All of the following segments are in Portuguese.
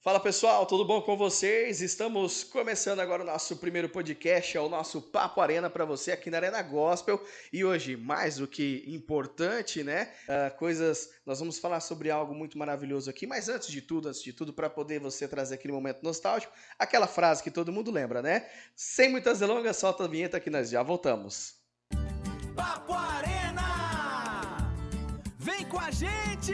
Fala pessoal, tudo bom com vocês? Estamos começando agora o nosso primeiro podcast, é o nosso Papo Arena para você aqui na Arena Gospel. E hoje, mais do que importante, né? Nós vamos falar sobre algo muito maravilhoso aqui. Mas antes de tudo, para poder você trazer aquele momento nostálgico, aquela frase que todo mundo lembra, né? Sem muitas delongas, solta a vinheta que nós já voltamos. Papo Arena! Vem com a gente!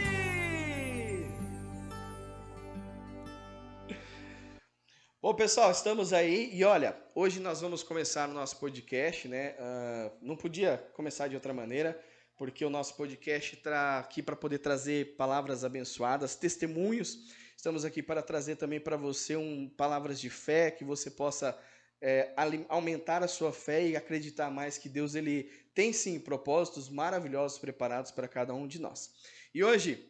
Bom, pessoal, estamos aí e olha, hoje nós vamos começar o nosso podcast, né? Não podia começar de outra maneira, porque o nosso podcast está aqui para poder trazer palavras abençoadas, testemunhos. Estamos aqui para trazer também para você palavras de fé, que você possa aumentar a sua fé e acreditar mais que Deus ele tem sim propósitos maravilhosos preparados para cada um de nós. E hoje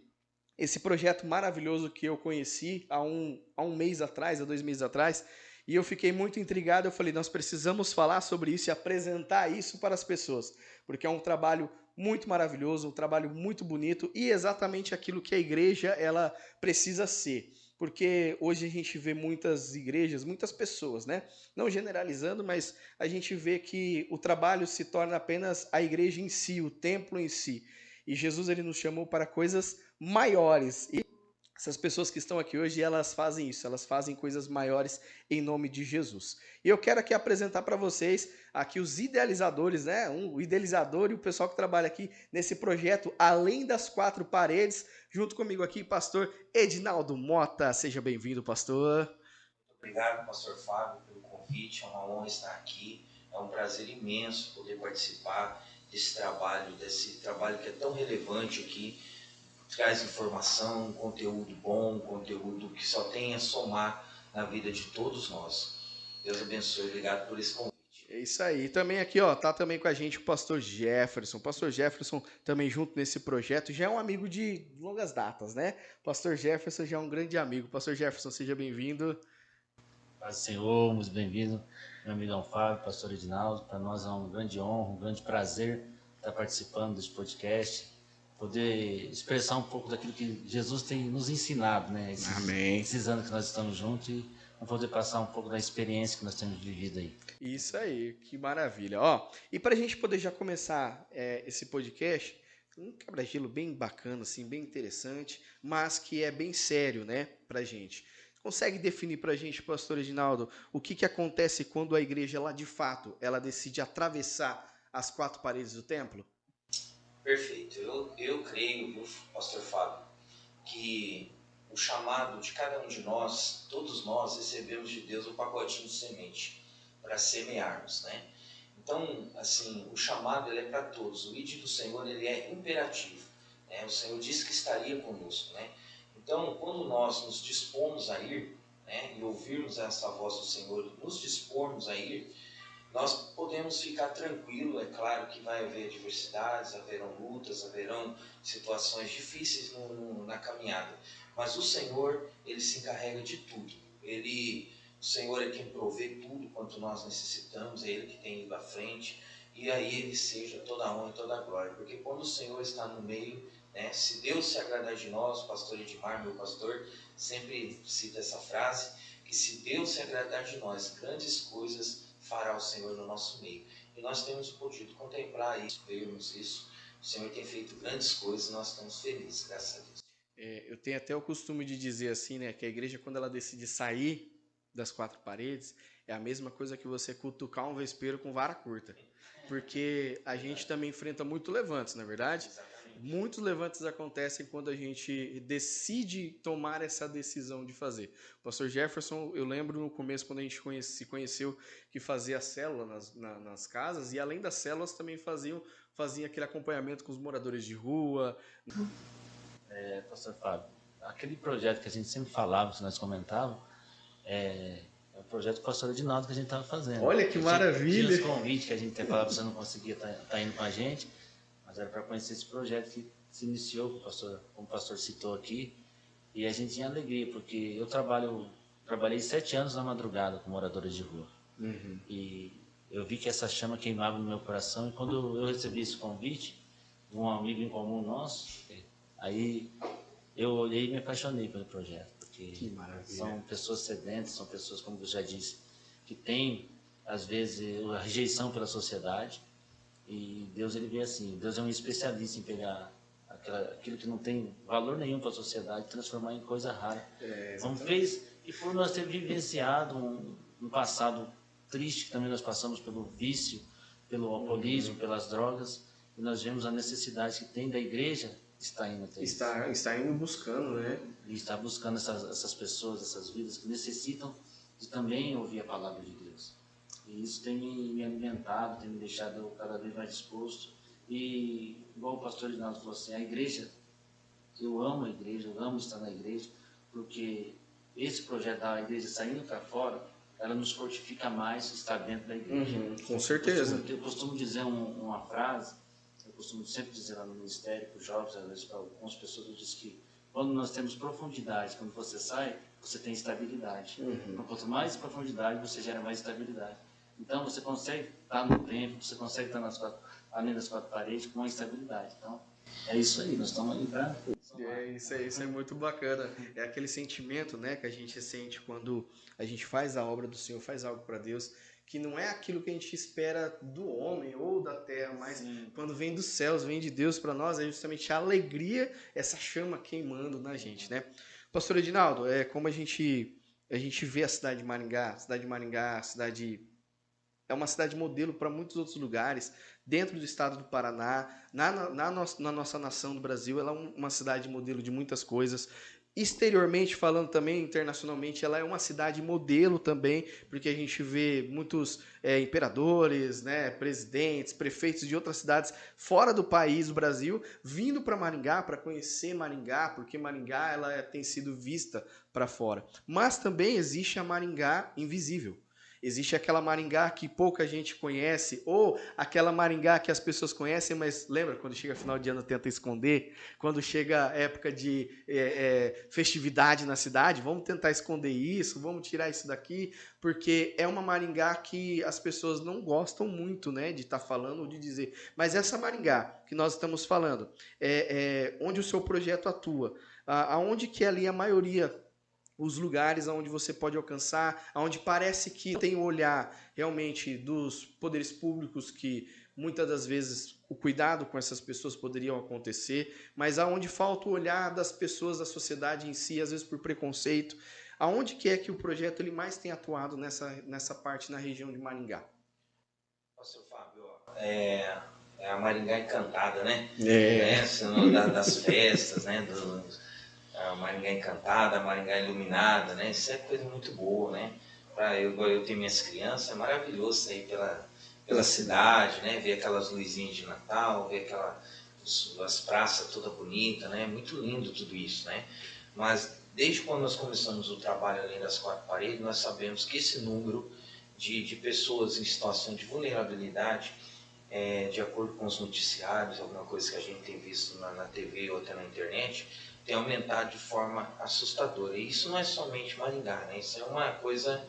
esse projeto maravilhoso que eu conheci há um mês atrás, há 2 meses atrás, e eu fiquei muito intrigado. Eu falei, nós precisamos falar sobre isso e apresentar isso para as pessoas, porque é um trabalho muito maravilhoso, um trabalho muito bonito e exatamente aquilo que a igreja ela precisa ser. Porque hoje a gente vê muitas igrejas, muitas pessoas, né? Não generalizando, mas a gente vê que o trabalho se torna apenas a igreja em si, o templo em si. E Jesus ele nos chamou para coisas maiores. E essas pessoas que estão aqui hoje, elas fazem isso, elas fazem coisas maiores em nome de Jesus. E eu quero aqui apresentar para vocês aqui os idealizadores, né? O idealizador e o pessoal que trabalha aqui nesse projeto Além das Quatro Paredes. Junto comigo aqui, pastor Edinaldo Mota. Seja bem-vindo, pastor. Muito obrigado, pastor Fábio, pelo convite. É uma honra estar aqui. É um prazer imenso poder participar desse trabalho que é tão relevante aqui. Traz informação, conteúdo bom, conteúdo que só tem a somar na vida de todos nós. Deus abençoe, obrigado por esse convite. É isso aí. Também aqui, ó, tá também com a gente o pastor Jefferson. O pastor Jefferson também junto nesse projeto, já é um amigo de longas datas, né? O pastor Jefferson já é um grande amigo. Pastor Jefferson, seja bem-vindo. Paz do Senhor, muito bem-vindo, meu amigão Fábio, pastor Edinaldo. Para nós é uma grande honra, um grande prazer estar participando desse podcast, poder expressar um pouco daquilo que Jesus tem nos ensinado, né? Amém. Esses anos que nós estamos juntos e poder passar um pouco da experiência que nós temos vivido aí. Isso aí, que maravilha. Ó, e para a gente poder já começar esse podcast, um quebra-gelo bem bacana, assim, bem interessante, mas que é bem sério, né, pra gente. Consegue definir pra gente, pastor Edinaldo, o que acontece quando a igreja, ela de fato, ela decide atravessar as quatro paredes do templo? Perfeito. Eu creio, viu, pastor Fábio, que o chamado de cada um de nós, todos nós recebemos de Deus um pacotinho de semente para semearmos, né? Então, assim, o chamado ele é para todos. O ide do Senhor ele é imperativo, né? O Senhor disse que estaria conosco, né? Então, quando nós nos dispomos a ir, né, e ouvirmos essa voz do Senhor, nos dispormos a ir, nós podemos ficar tranquilos. É claro que vai haver adversidades, haverão lutas, haverão situações difíceis na caminhada, mas o Senhor, ele se encarrega de tudo. O Senhor é quem provê tudo quanto nós necessitamos, é Ele que tem ido à frente, e a Ele seja toda a honra e toda a glória, porque quando o Senhor está no meio, né, se Deus se agradar de nós, o pastor Edmar, meu pastor, sempre cita essa frase, que se Deus se agradar de nós, grandes coisas fará o Senhor no nosso meio. E nós temos podido contemplar isso, vermos isso. O Senhor tem feito grandes coisas e nós estamos felizes, graças a Deus. Eu tenho até o costume de dizer assim, né, que a igreja, quando ela decide sair das quatro paredes, é a mesma coisa que você cutucar um vespeiro com vara curta. Porque a gente também enfrenta muitos levantes, não é verdade? Exatamente. Muitos levantes acontecem quando a gente decide tomar essa decisão de fazer. O pastor Jefferson, eu lembro no começo, quando a gente se conheceu, que fazia célula nas casas, e além das células também fazia aquele acompanhamento com os moradores de rua. Pastor Fábio, aquele projeto que a gente sempre falava, que nós comentávamos, é o projeto do pastor Edinaldo que a gente estava fazendo. Olha que maravilha! Tinha os convites que a gente até falava que você não conseguia estar indo com a gente, mas era para conhecer esse projeto que se iniciou, como o pastor citou aqui, e a gente tinha alegria, porque eu trabalhei 7 anos na madrugada com moradores de rua. Uhum. E eu vi que essa chama queimava no meu coração, e quando eu recebi esse convite de um amigo em comum nosso, aí eu olhei e me apaixonei pelo projeto, porque Que maravilha. São pessoas sedentas, são pessoas, como eu já disse, que têm, às vezes, a rejeição pela sociedade. E Deus, ele vê assim, Deus é um especialista em pegar aquilo que não tem valor nenhum para a sociedade e transformar em coisa rara. Então fez, e por nós ter vivenciado um passado triste, que também nós passamos pelo vício, pelo alcoolismo, pelas drogas, e nós vemos a necessidade que tem da igreja estar indo até isso. Está indo buscando, né? E está buscando essas pessoas, essas vidas que necessitam de também ouvir a palavra de Deus. E isso tem me alimentado, tem me deixado cada vez mais disposto. E, igual o pastor Edinaldo falou assim, a igreja, eu amo a igreja, eu amo estar na igreja, porque esse projeto da igreja saindo para fora, ela nos fortifica mais estar dentro da igreja. Com certeza. Eu costumo dizer uma frase, eu costumo sempre dizer lá no ministério, para os jovens, às vezes para algumas pessoas, eu disse que quando nós temos profundidade, quando você sai, você tem estabilidade. Então, quanto mais profundidade, você gera mais estabilidade. Então, você consegue estar no templo, você consegue estar além das quatro paredes com uma estabilidade. Então, é isso aí, nós estamos aí para... Isso é muito bacana. É aquele sentimento, né, que a gente sente quando a gente faz a obra do Senhor, faz algo para Deus, que não é aquilo que a gente espera do homem ou da terra, mas quando vem dos céus, vem de Deus para nós, é justamente a alegria, essa chama queimando na gente, né? Pastor Edinaldo, como a gente vê a cidade de Maringá, é uma cidade modelo para muitos outros lugares, dentro do estado do Paraná, na nossa nação do Brasil, ela é uma cidade modelo de muitas coisas. Exteriormente falando também, internacionalmente, ela é uma cidade modelo também, porque a gente vê muitos imperadores, né, presidentes, prefeitos de outras cidades fora do país, do Brasil, vindo para Maringá, para conhecer Maringá, porque Maringá ela tem sido vista para fora. Mas também existe a Maringá invisível. Existe aquela Maringá que pouca gente conhece, ou aquela Maringá que as pessoas conhecem, mas lembra quando chega final de ano tenta esconder? Quando chega época de festividade na cidade, vamos tentar esconder isso, vamos tirar isso daqui, porque é uma Maringá que as pessoas não gostam muito, né, de estar falando ou de dizer. Mas essa Maringá que nós estamos falando, onde o seu projeto atua, aonde que ali a maioria... os lugares onde você pode alcançar, onde parece que tem o olhar realmente dos poderes públicos, que muitas das vezes o cuidado com essas pessoas poderiam acontecer, mas aonde falta o olhar das pessoas, da sociedade em si, às vezes por preconceito, aonde que é que o projeto ele mais tem atuado nessa parte na região de Maringá? Pastor Fábio, é a Maringá encantada, né? Das festas, né? A Maringá encantada, a Maringá iluminada, né? Isso é coisa muito boa, né? Eu tenho minhas crianças, é maravilhoso sair pela cidade, né? Ver aquelas luzinhas de Natal, ver as praças toda bonita, né? Muito lindo tudo isso, né? Mas desde quando nós começamos o trabalho além das quatro paredes, nós sabemos que esse número de pessoas em situação de vulnerabilidade, de acordo com os noticiários, alguma coisa que a gente tem visto na TV ou até na internet, tem aumentado de forma assustadora. E isso não é somente Maringá, né? Isso é uma coisa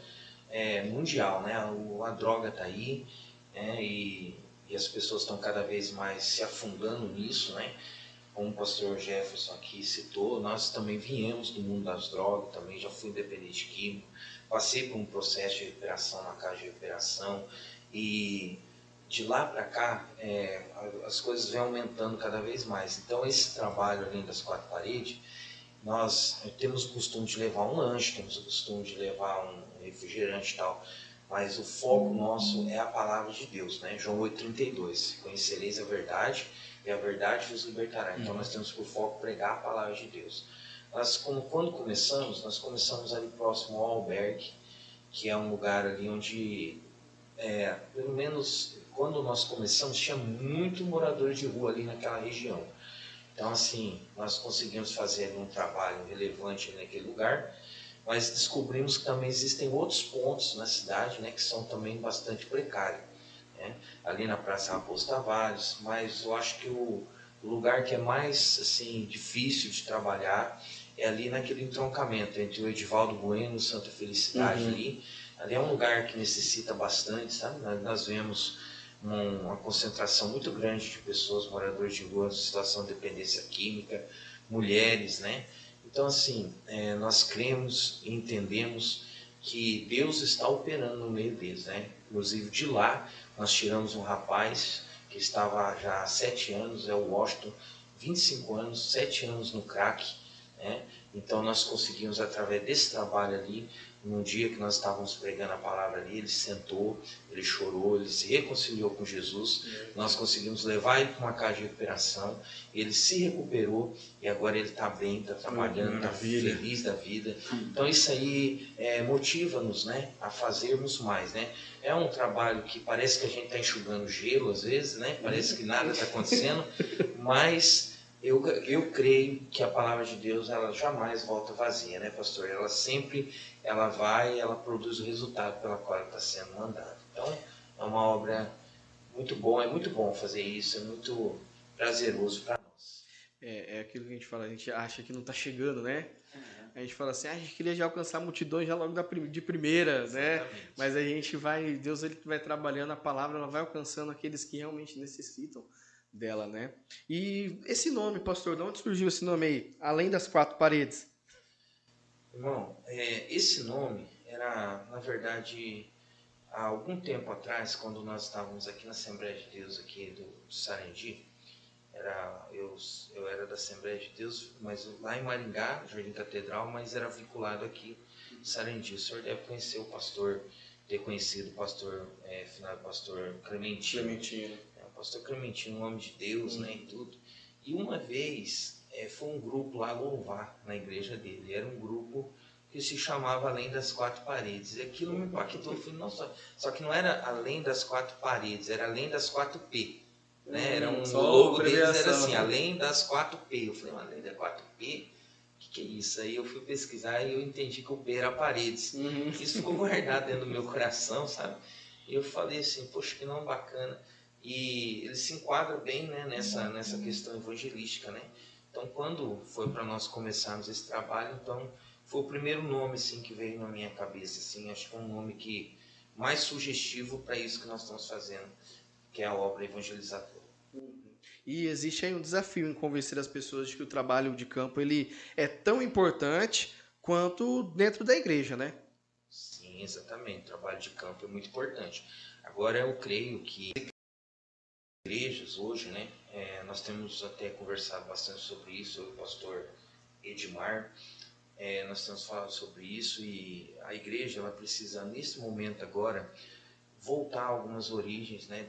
mundial, né? A droga está aí, né? E as pessoas estão cada vez mais se afundando nisso, né? Como o pastor Jefferson aqui citou, nós também viemos do mundo das drogas, também já fui dependente químico, passei por um processo de recuperação na casa de recuperação, e de lá para cá, as coisas vêm aumentando cada vez mais. Então, esse trabalho além das quatro paredes, nós temos o costume de levar um lanche, temos o costume de levar um refrigerante e tal, mas o foco nosso é a palavra de Deus, né? João 8,32, conhecereis a verdade e a verdade vos libertará. Então, nós temos por foco pregar a palavra de Deus. Quando começamos, nós começamos ali próximo ao albergue, que é um lugar ali onde, pelo menos... Quando nós começamos, tinha muito morador de rua ali naquela região. Então, assim, nós conseguimos fazer um trabalho relevante naquele lugar, mas descobrimos que também existem outros pontos na cidade, né, que são também bastante precários, né? Ali na Praça Raposo Tavares, mas eu acho que o lugar que é mais assim, difícil de trabalhar é ali naquele entroncamento entre o Edivaldo Bueno e o Santa Felicidade. Ali é um lugar que necessita bastante, sabe? Nós vemos uma concentração muito grande de pessoas, moradores de rua, em situação de dependência química, mulheres, né? Então, assim, nós cremos e entendemos que Deus está operando no meio deles, né? Inclusive de lá, nós tiramos um rapaz que estava já há 7 anos, é o Washington, 25 anos, 7 anos no crack, né? Então nós conseguimos, através desse trabalho ali, num dia que nós estávamos pregando a palavra ali, ele sentou, ele chorou, ele se reconciliou com Jesus, nós conseguimos levar ele para uma casa de recuperação, ele se recuperou e agora ele está bem, está trabalhando, está feliz da vida. Então isso aí motiva-nos, né, a fazermos mais, né? É um trabalho que parece que a gente está enxugando gelo às vezes, né? Parece que nada está acontecendo, mas eu creio que a palavra de Deus, ela jamais volta vazia, né, pastor? Ela sempre, ela vai, ela produz o resultado pela qual ela está sendo mandada. Então, é uma obra muito boa, é muito bom fazer isso, é muito prazeroso para nós. É aquilo que a gente fala, a gente acha que não está chegando, né? A gente fala assim, a gente queria já alcançar multidões já logo de primeira, né? Mas a gente vai, Deus ele vai trabalhando a palavra, ela vai alcançando aqueles que realmente necessitam dela, né? E esse nome, pastor, de onde surgiu esse nome aí? Além das 4 paredes. Irmão, esse nome era, na verdade, há algum tempo atrás, quando nós estávamos aqui na Assembleia de Deus, aqui do Sarandi, eu era da Assembleia de Deus, mas lá em Maringá, Jardim Catedral, mas era vinculado aqui no Sarandi. O senhor deve conhecer o pastor, ter conhecido o pastor, final pastor Clementino. O pastor Clementino, um homem de Deus, né, e tudo. E uma vez foi um grupo lá louvar na igreja dele. Era um grupo que se chamava Além das 4 Paredes. E aquilo me impactou. Eu falei, nossa, só que não era Além das 4 Paredes, era Além das 4P. Né? Era o logo deles era assim, Além das 4P. Eu falei, Além das 4P? O que é isso? Aí eu fui pesquisar e eu entendi que o P era paredes. Isso ficou guardado dentro do meu coração, sabe? E eu falei assim, poxa, que nome bacana. E ele se enquadra bem, né, nessa questão evangelística, né? Então, quando foi para nós começarmos esse trabalho, então foi o primeiro nome assim que veio na minha cabeça, assim, acho que é um nome que mais sugestivo para isso que nós estamos fazendo, que é a obra evangelizadora. E existe aí um desafio em convencer as pessoas de que o trabalho de campo ele é tão importante quanto dentro da igreja, né? Sim, exatamente. O trabalho de campo é muito importante. Agora, eu creio que igrejas hoje, né, nós temos até conversado bastante sobre isso, eu e o pastor Edmar, nós temos falado sobre isso e a igreja ela precisa, nesse momento agora, voltar a algumas origens, né,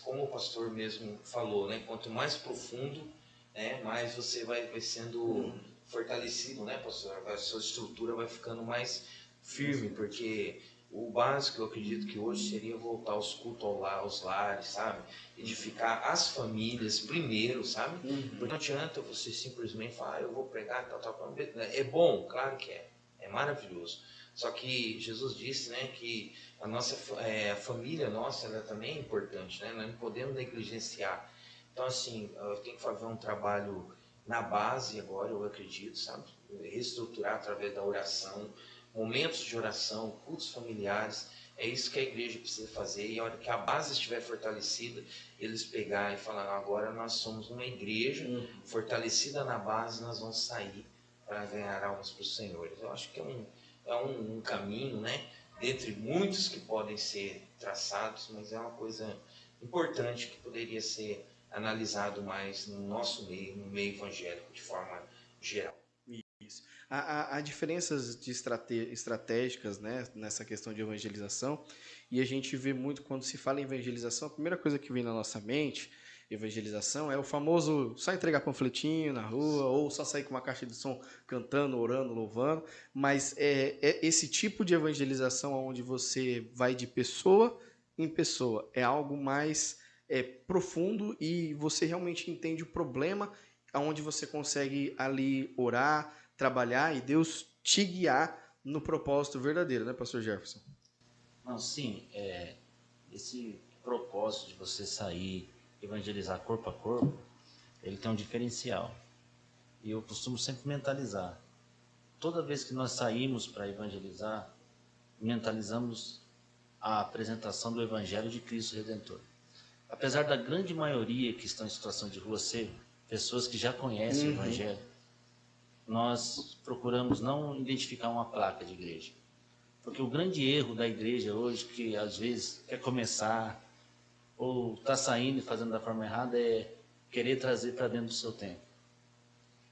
como o pastor mesmo falou, né, quanto mais profundo, né, mais você vai sendo fortalecido, né, pastor, a sua estrutura vai ficando mais firme, porque o básico, eu acredito que hoje seria voltar aos cultos aos lares, sabe? Edificar as famílias primeiro, sabe? Porque não adianta você simplesmente falar, eu vou pregar, tal. É bom, claro que é maravilhoso. Só que Jesus disse, né, que a família nossa, ela também é importante, né? Nós não podemos negligenciar. Então, assim, eu tenho que fazer um trabalho na base agora, eu acredito, sabe? Reestruturar através da oração, momentos de oração, cultos familiares, é isso que a igreja precisa fazer. E a hora que a base estiver fortalecida, eles pegar e falar, agora nós somos uma igreja fortalecida na base, nós vamos sair para ganhar almas para o Senhor. Eu acho que é um caminho, né, dentre muitos que podem ser traçados, mas é uma coisa importante que poderia ser analisado mais no nosso meio, no meio evangélico, de forma geral. Isso. Há diferenças de estratégicas, né, nessa questão de evangelização, e a gente vê muito quando se fala em evangelização, a primeira coisa que vem na nossa mente, evangelização, é o famoso só entregar panfletinho na rua, ou só sair com uma caixa de som cantando, orando, louvando, mas é esse tipo de evangelização onde você vai de pessoa em pessoa, é algo mais profundo e você realmente entende o problema, onde você consegue ali orar, trabalhar e Deus te guiar no propósito verdadeiro, né, pastor Jefferson? Não, sim, esse propósito de você sair, evangelizar corpo a corpo, ele tem um diferencial. E eu costumo sempre mentalizar. Toda vez que nós saímos para evangelizar, mentalizamos a apresentação do Evangelho de Cristo Redentor. Apesar da grande maioria que estão em situação de rua ser pessoas que já conhecem o Evangelho, nós procuramos não identificar uma placa de igreja. Porque o grande erro da igreja hoje, que às vezes quer começar ou está saindo e fazendo da forma errada, é querer trazer para dentro do seu tempo.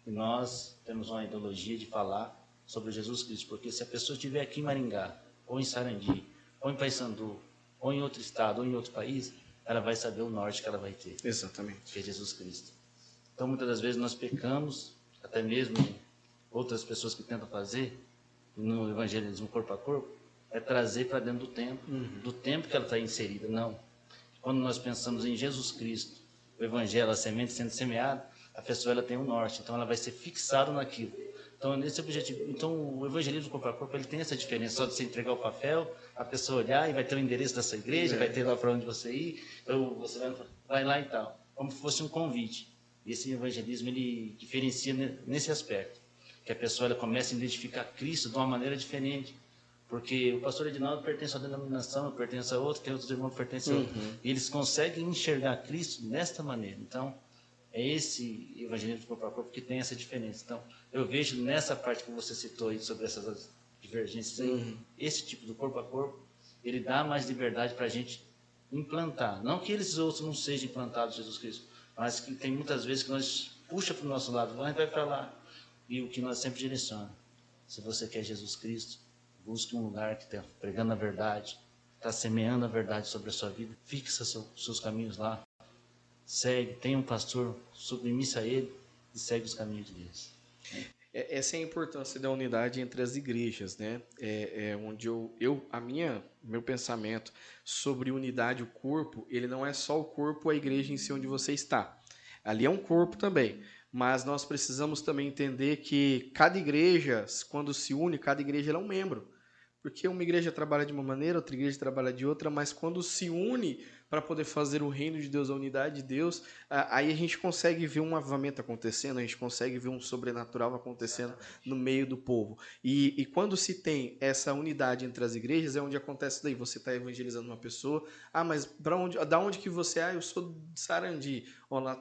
E nós temos uma ideologia de falar sobre Jesus Cristo, porque se a pessoa estiver aqui em Maringá, ou em Sarandi, ou em Paysandu, ou em outro estado, ou em outro país, ela vai saber o norte que ela vai ter. Exatamente. Que é Jesus Cristo. Então, muitas das vezes nós pecamos, até mesmo outras pessoas que tentam fazer, no evangelismo corpo a corpo, é trazer para dentro do tempo que ela está inserida. Não. Quando nós pensamos em Jesus Cristo, o evangelho, a semente sendo semeada, a pessoa ela tem um norte, então ela vai ser fixada naquilo. Então, nesse objetivo, então o evangelismo corpo a corpo, ele tem essa diferença, só de você entregar o papel, a pessoa olhar e vai ter o endereço da sua igreja, vai ter lá para onde você ir, então você vai lá e tal, como se fosse um convite. E esse evangelismo, ele diferencia nesse aspecto, que a pessoa ela começa a identificar Cristo de uma maneira diferente, porque o pastor Edinaldo pertence a uma denominação, eu pertenço a outra, tem outros irmãos que pertencem a outra, e eles conseguem enxergar Cristo desta maneira. Então, é esse evangelismo corpo a corpo que tem essa diferença. Então, eu vejo nessa parte que você citou aí sobre essas divergências aí, esse tipo do corpo a corpo, ele dá mais liberdade para a gente implantar. Não que eles outros não sejam implantados Jesus Cristo, mas que tem muitas vezes que nós puxa para o nosso lado, a gente vai para lá. E o que nós sempre direciona, se você quer Jesus Cristo, busque um lugar que está pregando a verdade, está semeando a verdade sobre a sua vida, fixa seus caminhos lá, segue, tem um pastor, submissa a ele e segue os caminhos de Deus. Essa é a importância da unidade entre as igrejas, né? Onde meu pensamento sobre unidade, o corpo, ele não é só o corpo, a igreja em si onde você está. Ali é um corpo também, mas nós precisamos também entender que cada igreja, quando se une, cada igreja ela é um membro. Porque uma igreja trabalha de uma maneira, outra igreja trabalha de outra, mas quando se une para poder fazer o reino de Deus, a unidade de Deus, aí a gente consegue ver um avivamento acontecendo, a gente consegue ver um sobrenatural acontecendo no meio do povo. E quando se tem essa unidade entre as igrejas, é onde acontece daí. Você está evangelizando uma pessoa, mas da onde que você é? Eu sou de Sarandi.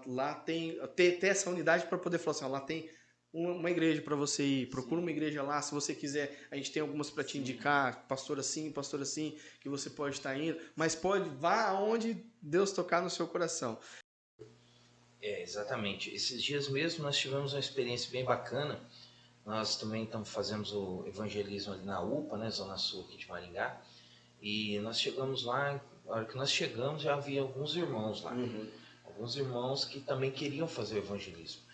Lá tem essa unidade para poder falar assim, lá tem uma igreja para você ir, procura uma igreja lá, se você quiser, a gente tem algumas para te indicar, pastor assim, que você pode estar indo, mas vá aonde Deus tocar no seu coração. Exatamente. Esses dias mesmo nós tivemos uma experiência bem bacana, nós também fazemos o evangelismo ali na UPA, né, Zona Sul aqui de Maringá, e nós chegamos lá, na hora que nós chegamos já havia alguns irmãos lá, alguns irmãos que também queriam fazer o evangelismo.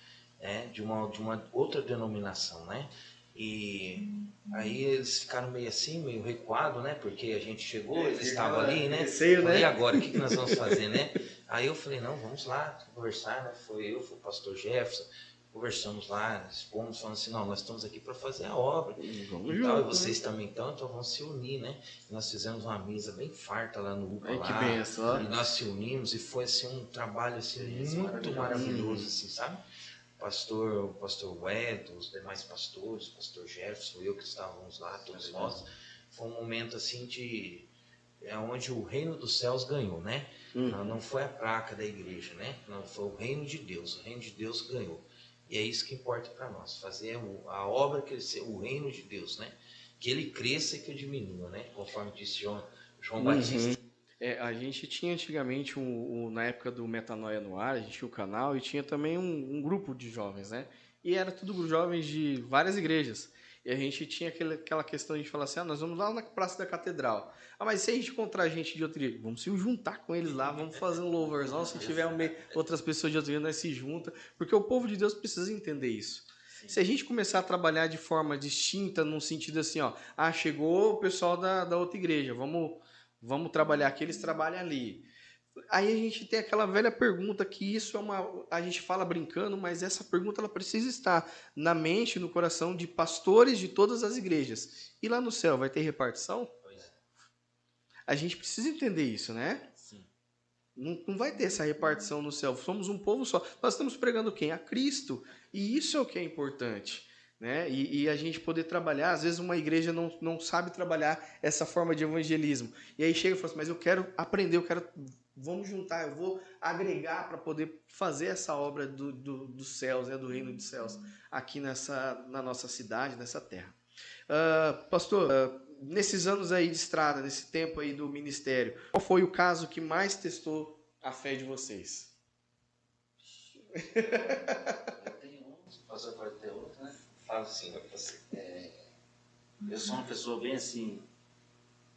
De uma outra denominação, né? E aí eles ficaram meio assim, meio recuados, né? Porque a gente chegou, eles estavam ali, né? Falei, e agora, o que nós vamos fazer, né? Aí eu falei, não, vamos lá conversar, né? Foi o pastor Jefferson, conversamos lá, expomos, falando assim, não, nós estamos aqui para fazer a obra, e vocês também estão, então vamos se unir, né? E nós fizemos uma mesa bem farta lá no UPA, lá, que benção, e nós se unimos, e foi assim um trabalho assim, muito maravilhoso, assim, sabe? O pastor Wedo, os demais pastores, o pastor Jefferson, eu que estávamos lá, todos nós, foi um momento assim onde o reino dos céus ganhou, né? Não foi a placa da igreja, né? Não, foi o reino de Deus ganhou. E é isso que importa para nós, fazer a obra crescer, o reino de Deus, né? Que ele cresça e que eu diminua, né? Conforme disse João Batista. A gente tinha antigamente, na época do Metanoia no Ar, a gente tinha o canal e tinha também um grupo de jovens, né? E era tudo jovens de várias igrejas. E a gente tinha aquela questão de falar assim, nós vamos lá na Praça da Catedral. Mas se a gente encontrar gente de outra igreja, vamos se juntar com eles lá, vamos fazer um louvorzão. Se tiver outras pessoas de outra igreja, nós se junta. Porque o povo de Deus precisa entender isso. Sim. Se a gente começar a trabalhar de forma distinta, num sentido assim, chegou o pessoal da outra igreja, vamos trabalhar aqui, eles trabalham ali. Aí a gente tem aquela velha pergunta que isso a gente fala brincando, mas essa pergunta ela precisa estar na mente, no coração de pastores de todas as igrejas. E lá no céu vai ter repartição? A gente precisa entender isso, né? Sim. Não vai ter essa repartição no céu. Somos um povo só. Nós estamos pregando quem? A Cristo. E isso é o que é importante. Né? E a gente poder trabalhar, às vezes uma igreja não sabe trabalhar essa forma de evangelismo. E aí chega e fala assim, mas eu quero aprender, eu quero vamos juntar, eu vou agregar para poder fazer essa obra dos céus, né, do reino dos céus, aqui na nossa cidade, nessa terra. Pastor, nesses anos aí de estrada, nesse tempo aí do ministério, qual foi o caso que mais testou a fé de vocês? Eu tenho um, o pastor pode ter outro, né? Fala assim pra você. Eu sou uma pessoa bem assim,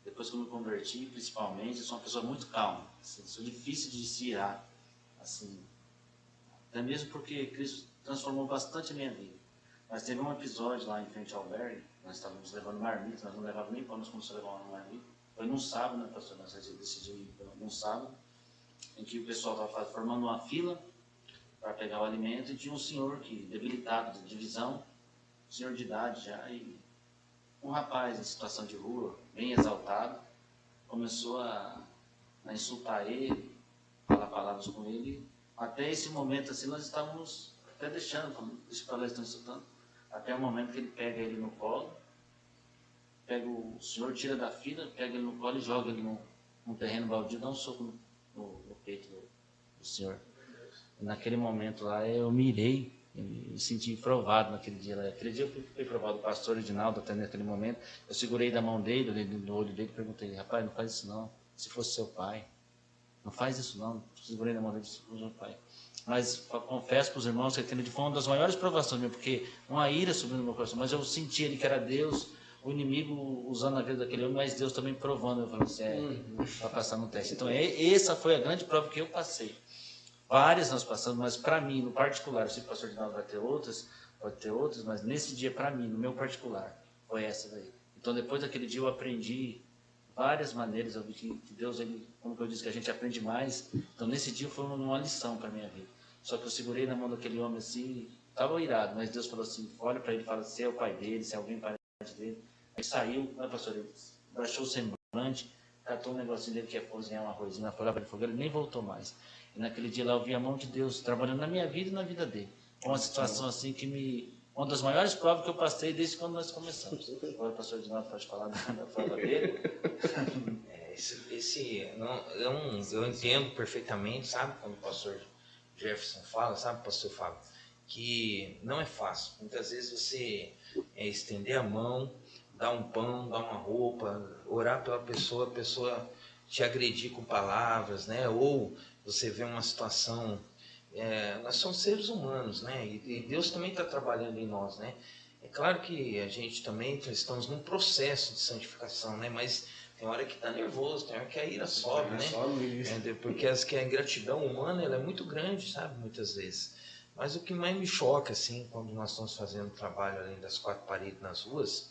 depois que eu me converti, principalmente, eu sou uma pessoa muito calma, assim, sou difícil de se irar, assim, até mesmo porque Cristo transformou bastante a minha vida. Mas teve um episódio lá em frente ao albergue, nós estávamos levando marmita, nós não levávamos nem pão, nós começamos a levar uma marmita. Foi num sábado, né, pastor? Nós decidimos ir num sábado, em que o pessoal estava formando uma fila para pegar o alimento, e tinha um senhor que, debilitado de visão, senhor de idade já, e um rapaz em situação de rua, bem exaltado, começou a insultar ele, falar palavras com ele. Até esse momento, assim, nós estávamos até deixando, deixa para lá, estão insultando, até o momento que ele pega ele no colo, pega o senhor, tira da fila, pega ele no colo e joga ele num terreno baldio, dá um soco no peito do senhor. E naquele momento lá eu me irei, me senti provado naquele dia. Aquele dia eu fui provado, o pastor Edinaldo, até naquele momento, eu segurei da mão dele, no olho dele, e perguntei: rapaz, não faz isso não, se fosse seu pai, não faz isso não. Segurei na mão dele, se fosse seu pai. Mas confesso para os irmãos que aquele foi uma das maiores provações mesmo, porque uma ira subiu no meu coração, mas eu senti ali que era Deus, o inimigo usando a vida daquele homem, mas Deus também provando. Eu falei assim, para passar no teste. Então essa foi a grande prova que eu passei. Várias nós passamos, mas para mim, no particular, eu sei que o pastor Dinaldo vai ter outras, pode ter outras, mas nesse dia, para mim, no meu particular, foi essa daí. Então, depois daquele dia, eu aprendi várias maneiras, eu vi que Deus, ele, como eu disse, que a gente aprende mais. Então, nesse dia, foi uma lição para a minha vida. Só que eu segurei na mão daquele homem assim, estava irado, mas Deus falou assim, olha para ele e fala, se é o pai dele, se é alguém parente dele. Aí saiu, né, pastor, ele baixou o semblante, catou um negocinho dele que ia cozinhar um arrozinho, foi lá para ele fogo, ele nem voltou mais. E naquele dia lá eu vi a mão de Deus trabalhando na minha vida e na vida dele. Foi uma situação assim que uma das maiores provas que eu passei desde quando nós começamos. Agora o pastor Edinaldo pode falar da prova dele. Eu entendo perfeitamente, sabe, quando o pastor Jefferson fala, sabe, pastor Fábio, que não é fácil. Muitas vezes você estender a mão, dar um pão, dar uma roupa, orar pela pessoa, a pessoa te agredir com palavras, né? Ou você vê uma situação, nós somos seres humanos, né? E Deus também está trabalhando em nós, né? É claro que a gente também estamos num processo de santificação, né? Mas tem hora que está nervoso, tem hora que a ira sobe, né? Porque a ingratidão humana ela é muito grande, sabe? Muitas vezes. Mas o que mais me choca, assim, quando nós estamos fazendo trabalho além das quatro paredes nas ruas,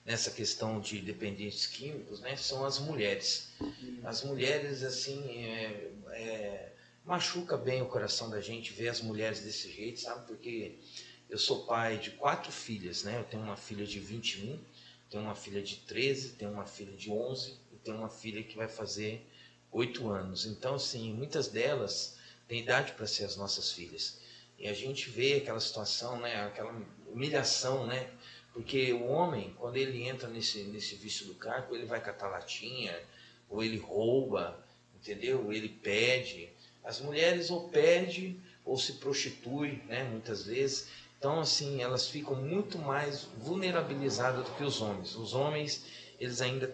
nessa questão de dependentes químicos, né, são as mulheres. As mulheres, assim, machuca bem o coração da gente ver as mulheres desse jeito, sabe? Porque eu sou pai de 4 filhas, né? Eu tenho uma filha de 21, tenho uma filha de 13, tenho uma filha de 11 e tenho uma filha que vai fazer 8 anos. Então, assim, muitas delas têm idade para ser as nossas filhas. E a gente vê aquela situação, né? Aquela humilhação, né? Porque o homem, quando ele entra nesse vício do crack, ele vai catar latinha, ou ele rouba, entendeu? Ou ele pede. As mulheres ou pedem ou se prostituem, né? Muitas vezes. Então, assim, elas ficam muito mais vulnerabilizadas do que os homens. Os homens, eles ainda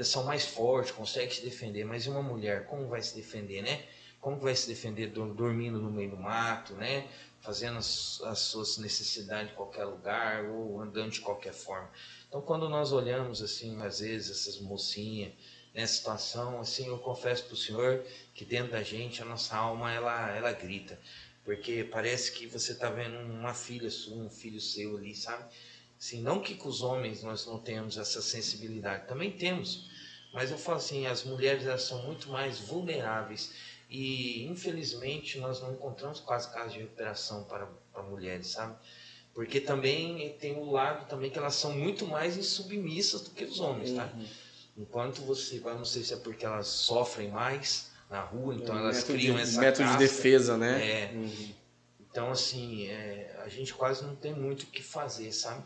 são mais fortes, conseguem se defender. Mas uma mulher, como vai se defender, né? Como vai se defender dormindo no meio do mato, né? Fazendo as suas necessidades em qualquer lugar ou andando de qualquer forma. Então, quando nós olhamos, assim, às vezes, essas mocinhas nessa situação, assim, eu confesso para o Senhor que dentro da gente, a nossa alma, ela grita. Porque parece que você está vendo uma filha sua, um filho seu ali, sabe? Assim, não que com os homens nós não tenhamos essa sensibilidade, também temos. Mas eu falo assim, as mulheres elas são muito mais vulneráveis. E, infelizmente, nós não encontramos quase casos de recuperação para mulheres, sabe? Porque também tem o lado também que elas são muito mais insubmissas do que os homens, tá? Enquanto você vai, não sei se é porque elas sofrem mais na rua, então elas criam essa método de defesa, né? Então, assim, a gente quase não tem muito o que fazer, sabe?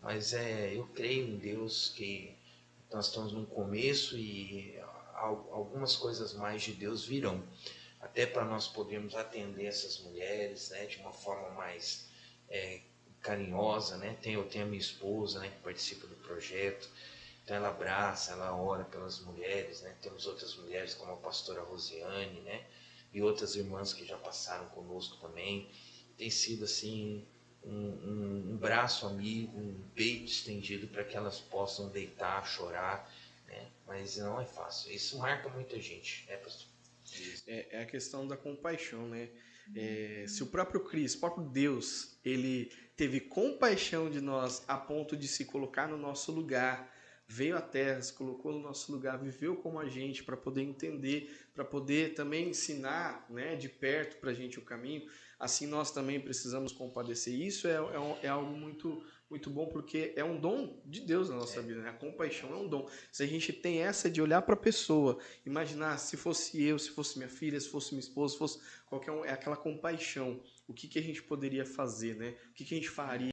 Mas eu creio em Deus que nós estamos no começo e algumas coisas mais de Deus virão, até para nós podermos atender essas mulheres, né, de uma forma mais carinhosa, né? Eu tenho a minha esposa, né, que participa do projeto, então ela abraça, ela ora pelas mulheres, né? Temos outras mulheres como a pastora Rosiane, né, e outras irmãs que já passaram conosco também. Tem sido assim um braço amigo, um peito estendido para que elas possam deitar, chorar, né? Mas não é fácil. Isso marca muita gente, né, pastor? É a questão da compaixão, né? Se o próprio Cristo, o próprio Deus, ele teve compaixão de nós a ponto de se colocar no nosso lugar, veio à Terra, se colocou no nosso lugar, viveu como a gente para poder entender, para poder também ensinar, né, de perto para a gente o caminho. Assim nós também precisamos compadecer. Isso é algo muito, muito bom, porque é um dom de Deus na nossa vida, né? A compaixão é um dom. Se a gente tem essa de olhar para a pessoa, imaginar se fosse eu, se fosse minha filha, se fosse minha esposa, se fosse qualquer um, é aquela compaixão. O que a gente poderia fazer, né? O que a gente faria,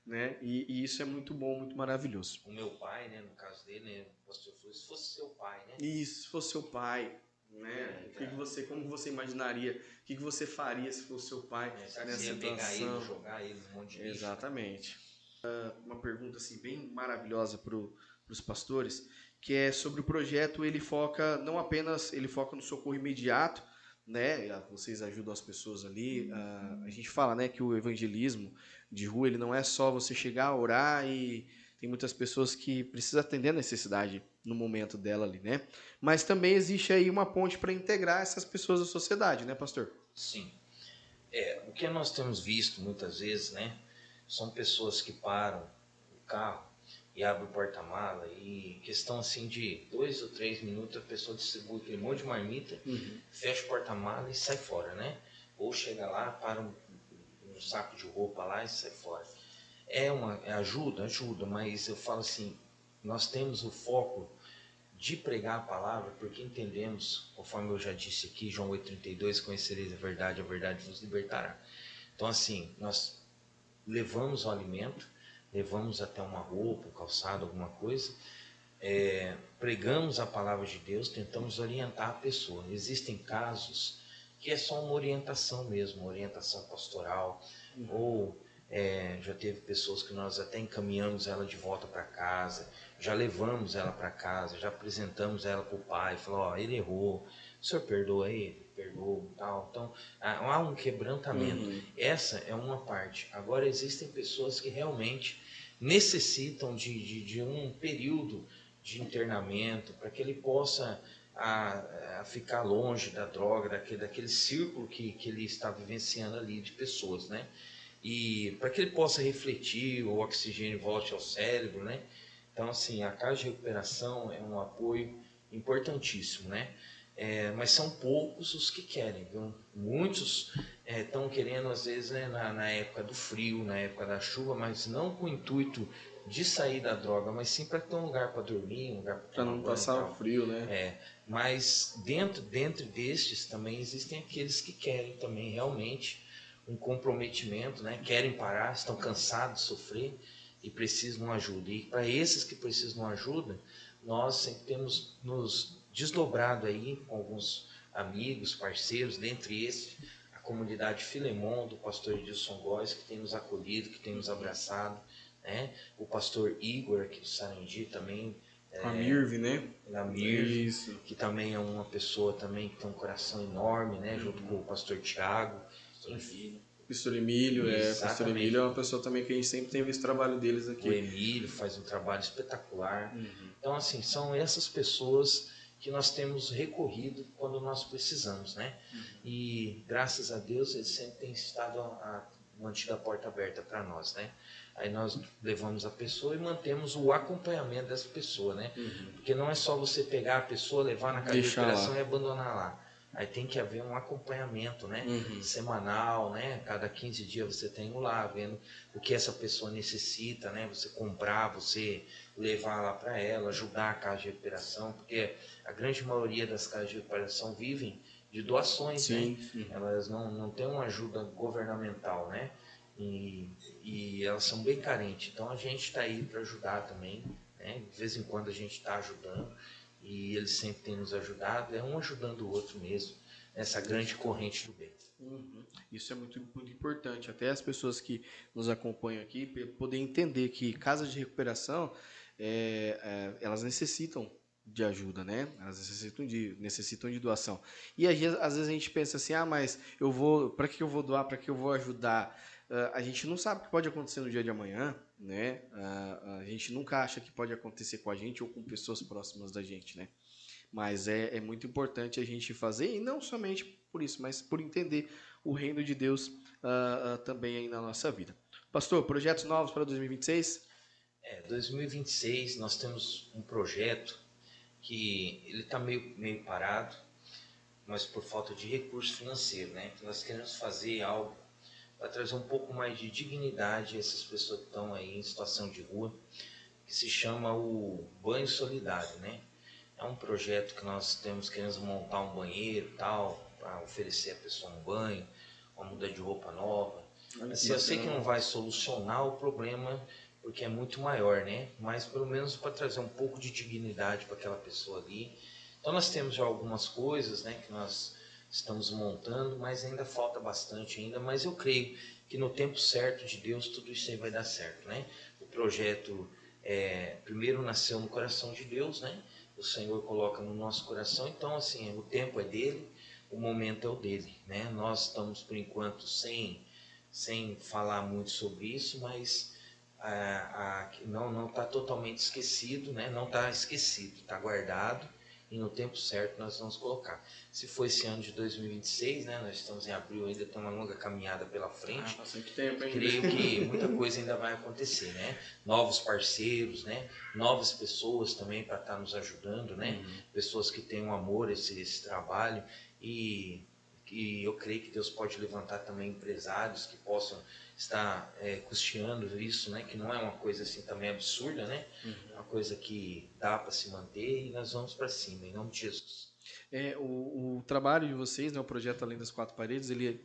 né? E isso é muito bom, muito maravilhoso. O meu pai, né, no caso dele, né, o pastor falou, se fosse seu pai, né? Isso, se fosse seu pai, né? Como você imaginaria? O que você faria se fosse seu pai Será que nessa você ia pegar situação? ele, jogar ele num monte de lixo? Exatamente. Uma pergunta assim bem maravilhosa para os pastores, que é sobre o projeto. Ele foca não apenas no socorro imediato, né? Vocês ajudam as pessoas ali. A gente fala, né, que o evangelismo de rua ele não é só você chegar, orar, e tem muitas pessoas que precisam atender a necessidade no momento dela ali, né? Mas também existe aí uma ponte para integrar essas pessoas à sociedade, né, pastor? Sim. O que nós temos visto muitas vezes, né, são pessoas que param o carro e abrem o porta-mala e questão assim de 2 ou 3 minutos a pessoa distribui aquele monte de marmita, fecha o porta-mala e sai fora, né? Ou chega lá, para um saco de roupa lá e sai fora. Ajuda, mas eu falo assim, nós temos o foco de pregar a palavra, porque entendemos, conforme eu já disse aqui, João 8,32, conhecereis a verdade vos libertará. Então assim, nós levamos o alimento, levamos até uma roupa, um calçado, alguma coisa, pregamos a palavra de Deus, tentamos orientar a pessoa. Existem casos que é só uma orientação mesmo, uma orientação pastoral, ou já teve pessoas que nós até encaminhamos ela de volta para casa, já levamos ela para casa, já apresentamos ela para o pai, falou, ele errou, o senhor perdoa ele? Perdoa, tal. Então, há um quebrantamento. Essa é uma parte. Agora, existem pessoas que realmente necessitam de um período de internamento para que ele possa ficar longe da droga, daquele círculo que ele está vivenciando ali de pessoas, né? E para que ele possa refletir, o oxigênio volte ao cérebro, né? Então, assim, a casa de recuperação é um apoio importantíssimo, né? Mas são poucos os que querem, viu? Muitos estão querendo, às vezes, né, na época do frio, na época da chuva, mas não com o intuito de sair da droga, mas sim para ter um lugar para dormir, um lugar para não passar o frio, né? Mas dentro destes também existem aqueles que querem também realmente um comprometimento, né? Querem parar, estão cansados de sofrer e precisam de uma ajuda. E para esses que precisam de uma ajuda, nós sempre temos nos desdobrado aí com alguns amigos, parceiros, dentre esses a comunidade Filemon, do pastor Edilson Góes, que tem nos acolhido, que tem nos abraçado, né? O pastor Igor aqui do Sarandi também. A Mirve, né? A Mirve, que também é uma pessoa também que tem um coração enorme, né? Junto com o pastor Tiago. Pastor Emílio, Pastor Emílio é uma pessoa também que a gente sempre tem visto o trabalho deles aqui. O Emílio faz um trabalho espetacular. Então, assim, são essas pessoas que nós temos recorrido quando nós precisamos, né? E, graças a Deus, eles sempre têm estado mantido a porta aberta para nós, né? Aí nós levamos a pessoa e mantemos o acompanhamento dessa pessoa, né? Porque não é só você pegar a pessoa, levar na casa de recuperação e abandonar lá. Aí tem que haver um acompanhamento, né? Semanal, né? Cada 15 dias você tem lá, vendo o que essa pessoa necessita, né? Você comprar, você levar lá para ela, ajudar a casa de recuperação, porque a grande maioria das casas de recuperação vivem de doações, né? Elas não têm uma ajuda governamental, né? E elas são bem carentes. Então a gente está aí para ajudar também, né? De vez em quando a gente está ajudando. e ele sempre tem nos ajudado, é um ajudando o outro mesmo, nessa grande corrente do bem. Isso é muito, muito importante. Até as pessoas que nos acompanham aqui poder entender que casas de recuperação elas necessitam de ajuda, né? Elas necessitam de doação. E às vezes a gente pensa assim, mas para que eu vou doar? Para que eu vou ajudar? A gente não sabe o que pode acontecer no dia de amanhã, né? A gente nunca acha que pode acontecer com a gente ou com pessoas próximas da gente, né? Mas é muito importante a gente fazer, e não somente por isso, mas por entender o reino de Deus também aí na nossa vida. Pastor, projetos novos para 2026? 2026 nós temos um projeto que ele está meio parado, mas por falta de recurso financeiro, né? Então nós queremos fazer algo para trazer um pouco mais de dignidade a essas pessoas que estão aí em situação de rua, que se chama o Banho Solidário, né? É um projeto que nós queremos montar um banheiro e tal, para oferecer à pessoa um banho, uma muda de roupa nova. Assim, eu sei que não vai solucionar o problema, porque é muito maior, né? Mas pelo menos para trazer um pouco de dignidade para aquela pessoa ali. Então nós temos já algumas coisas, né, que nós estamos montando, mas ainda falta bastante ainda. Mas eu creio que no tempo certo de Deus tudo isso aí vai dar certo, né? O projeto primeiro nasceu no coração de Deus, né? O Senhor coloca no nosso coração, então assim, o tempo é dele, o momento é o dele, né? Nós estamos por enquanto sem falar muito sobre isso, mas não está totalmente esquecido, né? Não está esquecido, está guardado, e no tempo certo nós vamos colocar. Se for esse ano de 2026, né? Nós estamos em abril, ainda tem uma longa caminhada pela frente. Bastante tempo, hein? Creio que muita coisa ainda vai acontecer, né? Novos parceiros, né? Novas pessoas também para estar nos ajudando, né? Pessoas que têm um amor a esse trabalho, e eu creio que Deus pode levantar também empresários que possam estar custeando isso, né? Que não é uma coisa assim também absurda, né? É uma coisa que dá para se manter, e nós vamos para cima, em nome de Jesus. O trabalho de vocês, né, o projeto Além das Quatro Paredes, ele é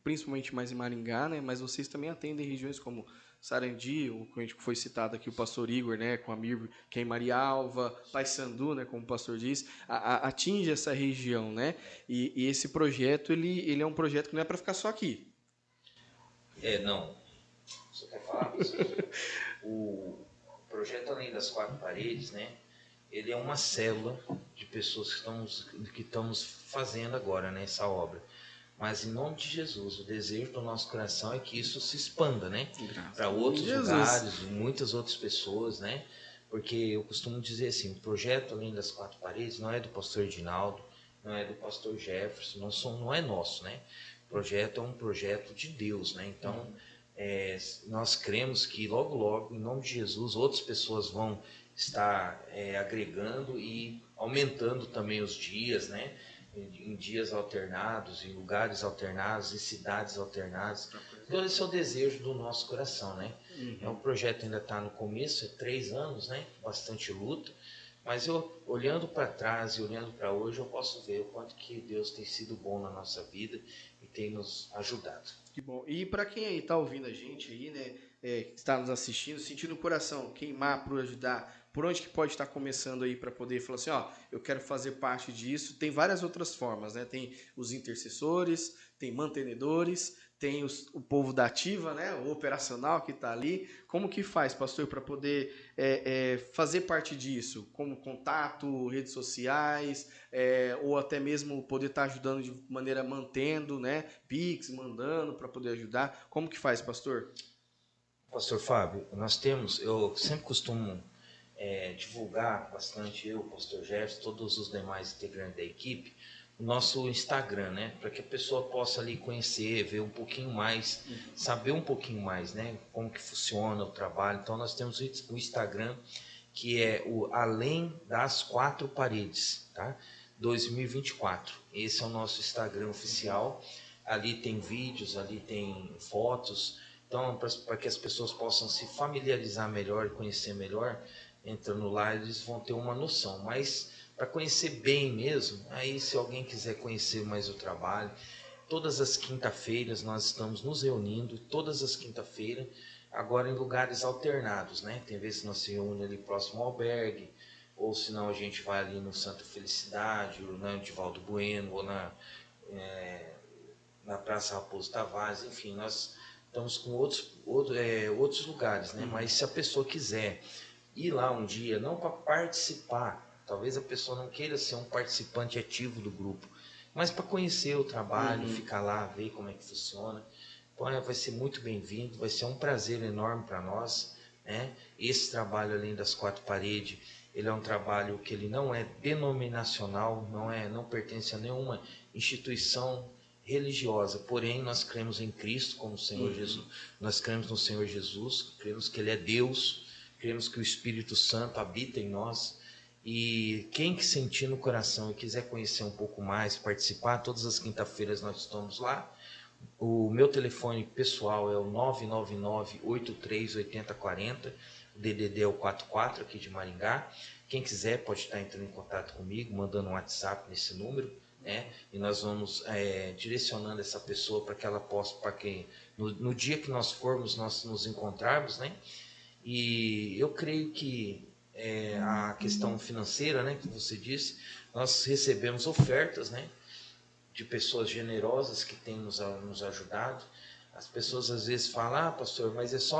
principalmente mais em Maringá, né, mas vocês também atendem regiões como Sarandi, o que foi citado aqui, o pastor Igor, né, com a Mir, que é em Marialva, Paissandu, né, como o pastor diz, atinge essa região, né, e esse projeto, ele é um projeto que não é para ficar só aqui. Não. Você quer falar? O projeto Além das Quatro Paredes, né, ele é uma célula de pessoas que estamos fazendo agora, né, essa obra. Mas em nome de Jesus, o desejo do nosso coração é que isso se expanda, né, para outros lugares, muitas outras pessoas, né, porque eu costumo dizer assim, o projeto Além das Quatro Paredes não é do pastor Edinaldo, não é do pastor Jefferson, não é nosso, né, o projeto é um projeto de Deus, né, então nós cremos que logo, logo, em nome de Jesus, outras pessoas vão estar agregando e aumentando também os dias, né? Em dias alternados, em lugares alternados, em cidades alternadas. Então esse é o desejo do nosso coração, né? O projeto ainda está no começo, 3 anos, né? Bastante luta, mas eu olhando para trás e olhando para hoje, eu posso ver o quanto que Deus tem sido bom na nossa vida e tem nos ajudado. Que bom. E para quem aí está ouvindo a gente aí, né, está nos assistindo, sentindo o coração queimar por ajudar, por onde que pode estar começando aí para poder falar assim, eu quero fazer parte disso. Tem várias outras formas, né? Tem os intercessores, tem mantenedores, tem o povo da ativa, né? O operacional que está ali. Como que faz, pastor, para poder fazer parte disso? Como contato, redes sociais, ou até mesmo poder estar ajudando de maneira mantendo, né? Pix, mandando para poder ajudar. Como que faz, pastor? Pastor Fábio, eu sempre costumo divulgar bastante, eu, o pastor Jefferson, todos os demais integrantes da equipe, o nosso Instagram, né? Para que a pessoa possa ali conhecer, ver um pouquinho mais, saber um pouquinho mais, né? Como que funciona o trabalho. Então nós temos o Instagram, que é o Além das Quatro Paredes, tá? 2024. Esse é o nosso Instagram oficial. Ali tem vídeos, ali tem fotos. Então, para que as pessoas possam se familiarizar melhor e conhecer melhor, entrando lá, eles vão ter uma noção. Mas para conhecer bem mesmo, aí se alguém quiser conhecer mais o trabalho, todas as quinta-feiras nós estamos nos reunindo, todas as quinta-feiras, agora em lugares alternados, né? Tem vezes que nós se reúne ali próximo ao albergue, ou senão a gente vai ali no Santa Felicidade, ou na Divaldo Bueno, ou na Praça Raposo Tavares, enfim, nós estamos com outros lugares, né? Mas se a pessoa quiser ir lá um dia, não para participar, talvez a pessoa não queira ser um participante ativo do grupo, mas para conhecer o trabalho, ficar lá, ver como é que funciona, vai ser muito bem-vindo, vai ser um prazer enorme para nós, né? Esse trabalho além das quatro paredes, ele é um trabalho que ele não é denominacional, não pertence a nenhuma instituição religiosa, porém nós cremos em Cristo como Senhor Jesus, nós cremos no Senhor Jesus, cremos que Ele é Deus, cremos que o Espírito Santo habita em nós, e quem que sentir no coração e quiser conhecer um pouco mais, participar, todas as quinta-feiras nós estamos lá. O meu telefone pessoal é o 999-838040, o DDD é o 44 aqui de Maringá. Quem quiser pode estar entrando em contato comigo, mandando um WhatsApp nesse número, né? E nós vamos direcionando essa pessoa para que ela possa, para que no dia que nós formos, nós nos encontrarmos, né? E eu creio que a questão financeira, né, que você disse, nós recebemos ofertas, né, de pessoas generosas que têm nos ajudado. As pessoas às vezes falam, pastor, mas isso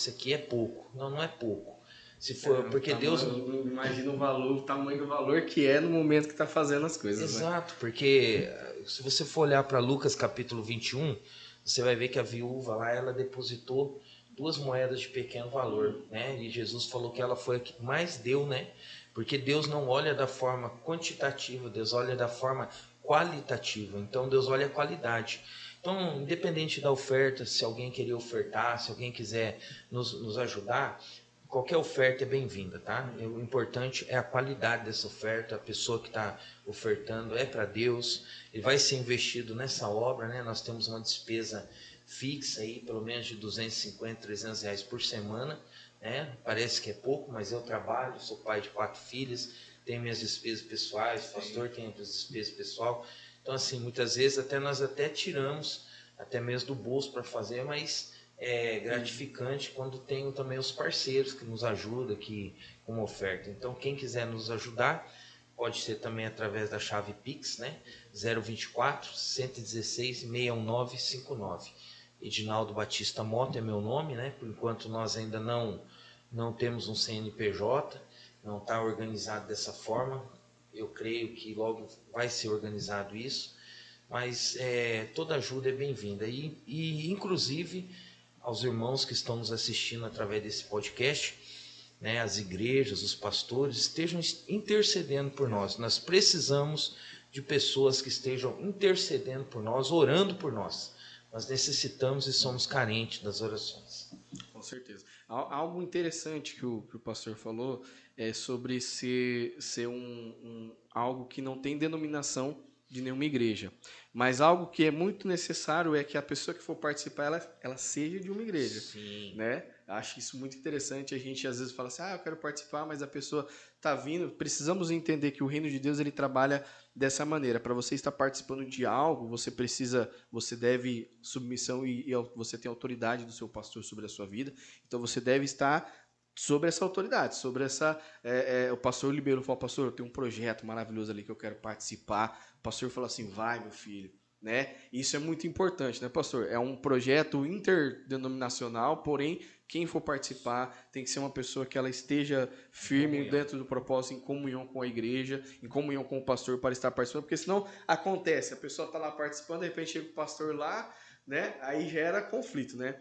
aqui é pouco. Não é pouco. Se for, porque Deus... Imagina o tamanho do valor que é no momento que está fazendo as coisas. Exato, né? Porque se você for olhar para Lucas capítulo 21, você vai ver que a viúva lá, ela depositou 2 moedas de pequeno valor, né? E Jesus falou que ela foi a que mais deu, né? Porque Deus não olha da forma quantitativa, Deus olha da forma qualitativa. Então Deus olha a qualidade. Então, independente da oferta, se alguém querer ofertar, se alguém quiser nos ajudar, qualquer oferta é bem-vinda, tá? O importante é a qualidade dessa oferta, a pessoa que está ofertando é para Deus, ele vai ser investido nessa obra, né? Nós temos uma despesa fixa aí, pelo menos de 250, 300 reais por semana, né? Parece que é pouco, mas eu trabalho, sou pai de 4 filhas, tenho minhas despesas pessoais, o pastor tem as despesas pessoal. Então, assim, muitas vezes nós tiramos, até mesmo do bolso para fazer, mas é gratificante quando tem também os parceiros que nos ajudam aqui com uma oferta. Então, quem quiser nos ajudar, pode ser também através da chave Pix, né? 024 116 61959. Edinaldo Batista Mota é meu nome, né? Por enquanto nós ainda não temos um CNPJ, não está organizado dessa forma. Eu creio que logo vai ser organizado isso, mas toda ajuda é bem-vinda. E inclusive aos irmãos que estão nos assistindo através desse podcast, né, as igrejas, os pastores, estejam intercedendo por nós. Nós precisamos de pessoas que estejam intercedendo por nós, orando por nós. Nós necessitamos e somos carentes das orações. Com certeza. Algo interessante que o pastor falou é sobre ser algo que não tem denominação de nenhuma igreja. Mas algo que é muito necessário é que a pessoa que for participar, ela seja de uma igreja. Sim. Né? Acho isso muito interessante. A gente às vezes fala assim, eu quero participar, mas a pessoa está vindo. Precisamos entender que o reino de Deus ele trabalha dessa maneira. Para você estar participando de algo, você deve submissão e você tem autoridade do seu pastor sobre a sua vida. Então você deve estar sobre essa autoridade, sobre essa... o pastor liberou, falou, pastor, eu tenho um projeto maravilhoso ali que eu quero participar. O pastor falou assim, vai, meu filho. Né? Isso é muito importante, né, pastor? É um projeto interdenominacional, porém, quem for participar tem que ser uma pessoa que ela esteja firme dentro do propósito, em comunhão com a igreja, em comunhão com o pastor para estar participando, porque senão acontece, a pessoa está lá participando, de repente chega o pastor lá, né? Aí gera conflito, né?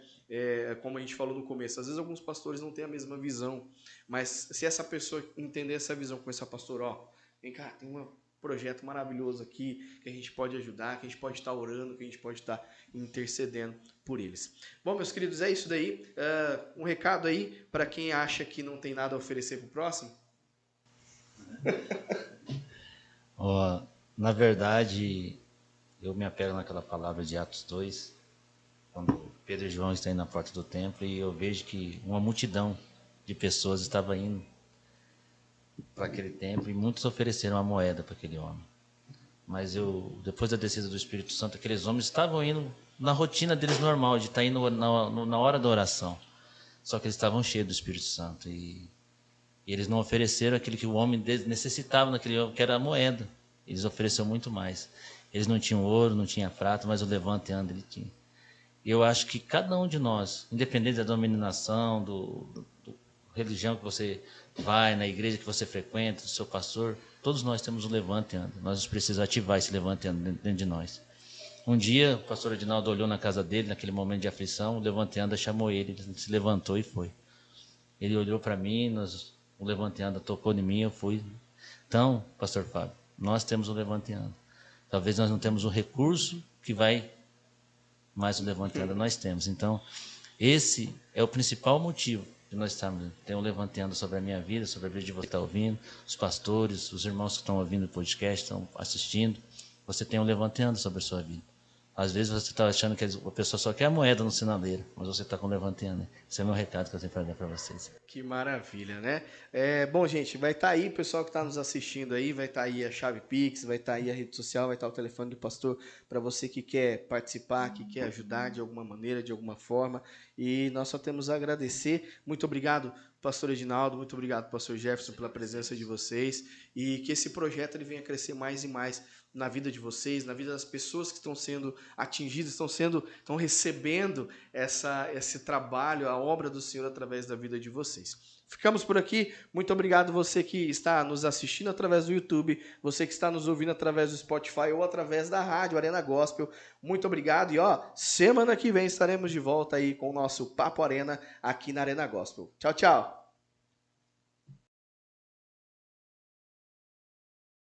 Como a gente falou no começo, às vezes alguns pastores não têm a mesma visão, mas se essa pessoa entender essa visão, começar, pastor, vem cá, tem um projeto maravilhoso aqui, que a gente pode ajudar, que a gente pode estar orando, que a gente pode estar intercedendo por eles. Bom, meus queridos, é isso daí. Um recado aí para quem acha que não tem nada a oferecer para o próximo. Na verdade, eu me apego naquela palavra de Atos 2, quando Pedro e João estão indo na porta do templo e eu vejo que uma multidão de pessoas estava indo para aquele templo e muitos ofereceram uma moeda para aquele homem. Mas depois da descida do Espírito Santo, aqueles homens estavam indo na rotina deles normal, de estar indo na hora da oração. Só que eles estavam cheios do Espírito Santo. E E eles não ofereceram aquilo que o homem necessitava naquele homem, que era a moeda. Eles ofereceram muito mais. Eles não tinham ouro, não tinham prata, mas o levante e anda ele tinha. E eu acho que cada um de nós, independente da denominação, do religião que você vai, na igreja que você frequenta, do seu pastor, todos nós temos um levante e anda. Nós precisamos ativar esse levante e anda dentro de nós. Um dia, o pastor Edinaldo olhou na casa dele, naquele momento de aflição, o levante e anda chamou ele se levantou e foi. Ele olhou para mim, o levante e anda tocou em mim, eu fui. Então, pastor Fábio, nós temos o levante e anda. Talvez nós não temos o recurso que vai, mas o levante e anda nós temos. Então, esse é o principal motivo de nós estarmos. Tem um levante e anda sobre a minha vida, sobre a vida de você que está ouvindo, os pastores, os irmãos que estão ouvindo o podcast, estão assistindo. Você tem um levante e anda sobre a sua vida. Às vezes você está achando que a pessoa só quer a moeda no sinaleiro, mas você está com levante e anda. Esse é o meu recado que eu tenho para dar para vocês. Que maravilha, né? Bom, gente, vai estar aí, o pessoal que está nos assistindo aí, vai estar aí a chave Pix, vai estar aí a rede social, vai estar o telefone do pastor para você que quer participar, que quer ajudar de alguma maneira, de alguma forma. E nós só temos a agradecer. Muito obrigado, pastor Edinaldo, muito obrigado, pastor Jefferson, pela presença de vocês. E que esse projeto ele venha crescer mais e mais na vida de vocês, na vida das pessoas que estão sendo atingidas, estão recebendo esse trabalho, a obra do Senhor através da vida de vocês. Ficamos por aqui. Muito obrigado você que está nos assistindo através do YouTube, você que está nos ouvindo através do Spotify ou através da rádio Arena Gospel. Muito obrigado e semana que vem estaremos de volta aí com o nosso Papo Arena aqui na Arena Gospel. Tchau, tchau.